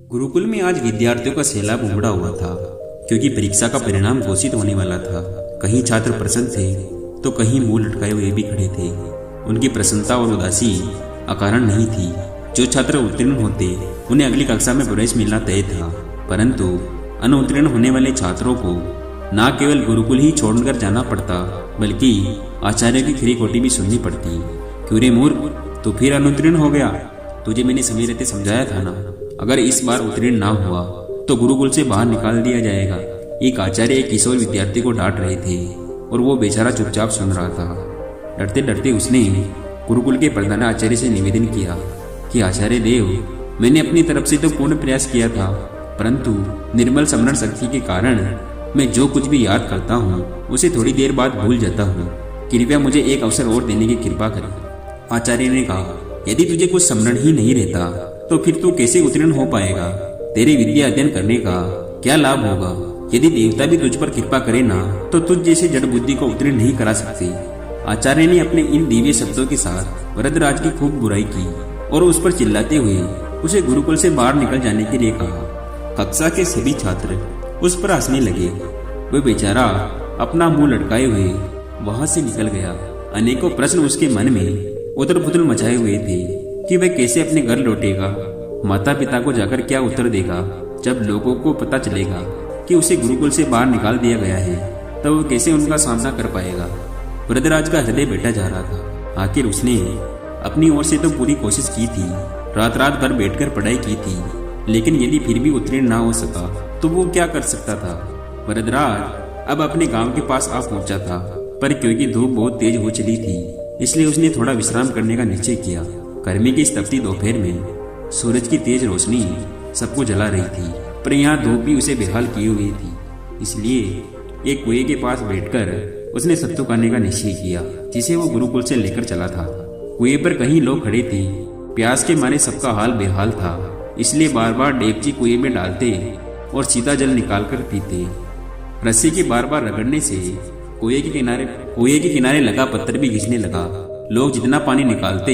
गुरुकुल में आज विद्यार्थियों का सैलाब उमड़ा हुआ था, क्योंकि परीक्षा का परिणाम घोषित होने वाला था। कहीं छात्र प्रसन्न थे तो कहीं मुंह लटकाए हुए भी खड़े थे। उनकी प्रसन्नता और उदासी अकारण नहीं थी। जो छात्र उत्तीर्ण होते उन्हें अगली कक्षा में प्रवेश मिलना तय था, परंतु अनुत्तीर्ण होने वाले छात्रों को न केवल गुरुकुल ही छोड़कर जाना पड़ता, बल्कि आचार्य की खरी खोटी भी सुननी पड़ती। क्यों रे मूर्ख, तो फिर अनुत्तीर्ण हो गया? तुझे मैंने समय रहते समझाया था ना, अगर इस बार उत्तीर्ण ना हुआ तो गुरुकुल से बाहर निकाल दिया जाएगा। एक आचार्य एक किशोर विद्यार्थी को डांट रहे थे और वो बेचारा चुपचाप सुन रहा था। डरते डरते उसने गुरुकुल के प्रधान आचार्य से निवेदन किया कि आचार्य देव, मैंने अपनी तरफ से तो पूर्ण प्रयास किया था, परंतु निर्मल स्मरण शक्ति के कारण मैं जो कुछ भी याद करता हूँ उसे थोड़ी देर बाद भूल जाता हूँ। कृपया मुझे एक अवसर और देने की कृपा करें। आचार्य ने कहा, यदि तुझे कुछ स्मरण ही नहीं रहता तो फिर तू कैसे उत्तीर्ण हो पाएगा? तेरे विद्या अध्ययन करने का क्या लाभ होगा? यदि देवता भी तुझ पर कृपा करे ना तो तुझ जैसे जड़ बुद्धि को उत्तीर्ण नहीं करा सकते। आचार्य ने अपने इन दिव्य शब्दों के साथ वरदराज की खूब बुराई की और उस पर चिल्लाते हुए उसे गुरुकुल से बाहर निकल जाने के लिए कहा। कक्षा के सभी छात्र उस पर हंसने लगे। वह बेचारा अपना मुंह लटकाए हुए वहां से निकल गया। अनेकों प्रश्न उसके मन में उथल पुथल मचाए हुए थे कि वह कैसे अपने घर लौटेगा, माता पिता को जाकर क्या उत्तर देगा। जब लोगों को पता चलेगा कि उसे गुरुकुल से बाहर निकाल दिया गया है, तब वो कैसे उनका सामना कर पाएगा। वरदराज का हृदय बैठा जा रहा था। आखिर उसने अपनी ओर से तो पूरी कोशिश की थी, रात रात भर बैठकर पढ़ाई की थी, लेकिन यदि फिर भी उत्तीर्ण ना हो सका तो वो क्या कर सकता था। वरदराज अब अपने गांव के पास आ पहुंचा था, पर क्योंकि धूप बहुत तेज हो चली थी इसलिए उसने थोड़ा विश्राम करने का निश्चय किया। गर्मी की इस तपती दोपहर में सूरज की तेज रोशनी सबको जला रही थी, पर यहाँ धूप भी उसे बेहाल किए हुई थी। इसलिए एक कुएं के पास बैठकर उसने सत्तू खाने का निश्चय किया, जिसे वो गुरुकुल से लेकर चला था। कुएं पर कहीं लोग खड़े थे। प्यास के मारे सबका हाल बेहाल था, इसलिए बार बार डेगची कुएं में डालते और सीधा जल निकालकर पीते। रस्सी के बार बार रगड़ने से कुएं के किनारे लगा पत्थर भी घिसने लगा। लोग जितना पानी निकालते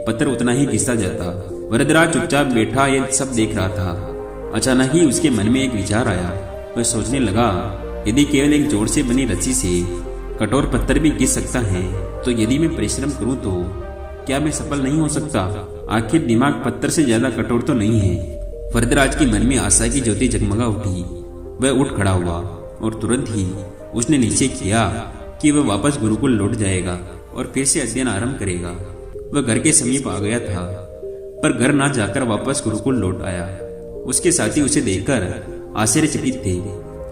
पत्थर उतना ही घिसता जाता। वरदराज चुपचाप बैठा ये सब देख रहा था। अचानक ही उसके मन में एक विचार आया। वह सोचने लगा, यदि केवल एक जोड़ से बनी रस्सी से कठोर पत्थर भी घिस सकता है तो यदि मैं परिश्रम करूं तो क्या मैं सफल नहीं हो सकता? आखिर दिमाग पत्थर से ज्यादा कठोर तो नहीं है। वरदराज के मन में आशा की ज्योति जगमगा उठी। वह उठ खड़ा हुआ और तुरंत ही उसने निश्चय किया कि वह वापस गुरुकुल लौट जाएगा और फिर से अध्ययन आरंभ करेगा। वह घर के समीप आ गया था, पर घर ना जाकर वापस गुरुकुल लौट आया। उसके साथी उसे देखकर आश्चर्यचकित थे।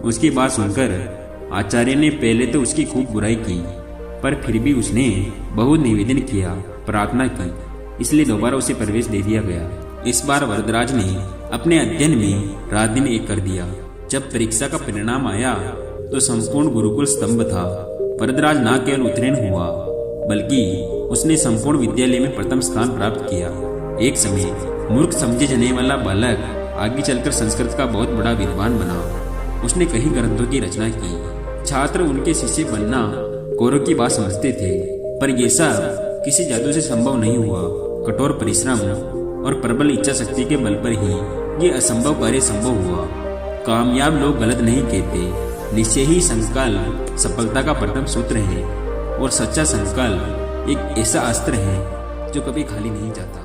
उसकी बात सुनकर आचार्य ने पहले तो उसकी खूब बुराई की, पर फिर भी उसने बहुत निवेदन किया, प्रार्थना की, इसलिए दोबारा उसे प्रवेश दे दिया गया। इस बार वरदराज ने अपने अध्ययन में रात दिन एक कर दिया। जब परीक्षा का परिणाम आया तो संपूर्ण गुरुकुल स्तंभ था। वरदराज न केवल उत्तीर्ण हुआ, बल्कि उसने संपूर्ण विद्यालय में प्रथम स्थान प्राप्त किया। एक समय मूर्ख समझे जाने वाला बालक आगे चलकर संस्कृत का बहुत बड़ा विद्वान बना। उसने कई ग्रंथों की रचना की। छात्र उनके शिष्य बनना गौरव की बात समझते थे, पर यह सब किसी जादू से संभव नहीं हुआ। कठोर परिश्रम और प्रबल इच्छा शक्ति के बल पर ही ये असंभव कार्य संभव हुआ। कामयाब लोग गलत नहीं कहते। निश्चय ही संकल्प सफलता का प्रथम सूत्र है, और सच्चा संकल्प एक ऐसा अस्त्र है जो कभी खाली नहीं जाता।